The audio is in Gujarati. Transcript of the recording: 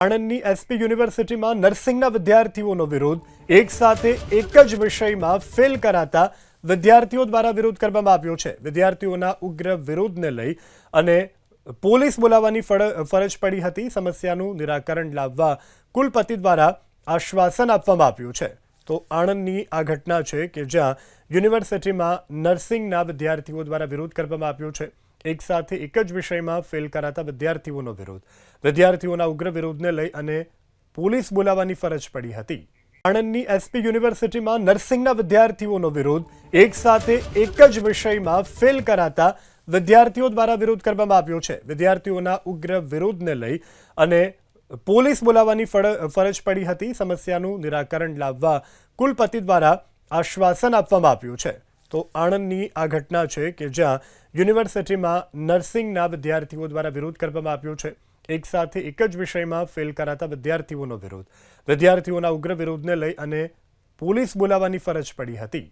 આણંદની એસપી યુનિવર્સિટીમાં નર્સિંગના વિદ્યાર્થીઓનો વિરોધ, એક સાથે એક જ વિષયમાં ફેલ કરાતા વિદ્યાર્થીઓ દ્વારા વિરોધ કરવામાં આવ્યો છે। વિદ્યાર્થીઓના ઉગ્ર વિરોધને લઈ અને પોલીસ બોલાવવાની ફરજ પડી હતી। સમસ્યાનું નિરાકરણ લાવવા કુલપતિ દ્વારા આશ્વાસન આપવામાં આવ્યું છે। તો આણંદની આ ઘટના છે કે જ્યાં યુનિવર્સિટીમાં નર્સિંગના વિદ્યાર્થીઓ દ્વારા વિરોધ કરવામાં આવ્યો છે। એક સાથે એક જ વિષયમાં ફેલ કરાતા વિદ્યાર્થીઓનો વિરોધ, વિદ્યાર્થીઓના ઉગ્ર વિરોધને લઈ અને પોલીસ બોલાવવાની ફરજ પડી હતી। આણંદની એસપી યુનિવર્સિટીમાં નર્સિંગના વિદ્યાર્થીઓનો વિરોધ, એક સાથે એક જ વિષયમાં ફેલ કરાતા વિદ્યાર્થીઓ દ્વારા વિરોધ કરવામાં આવ્યો છે। વિદ્યાર્થીઓના ઉગ્ર વિરોધને લઈ અને પોલીસ બોલાવવાની ફરજ પડી હતી। સમસ્યાનું નિરાકરણ લાવવા કુલપતિ દ્વારા આશ્વાસન આપવામાં આવ્યું છે। તો આણંદની આ ઘટના છે કે જ્યાં યુનિવર્સિટીમાં નર્સિંગના વિદ્યાર્થીઓ દ્વારા વિરોધ કરવામાં આવ્યો છે। એક સાથે એક જ વિષયમાં ફેલ કરાતા વિદ્યાર્થીઓનો વિરોધ, વિદ્યાર્થીઓના ઉગ્ર વિરોધને લઈ અને પોલીસ બોલાવવાની ફરજ પડી હતી।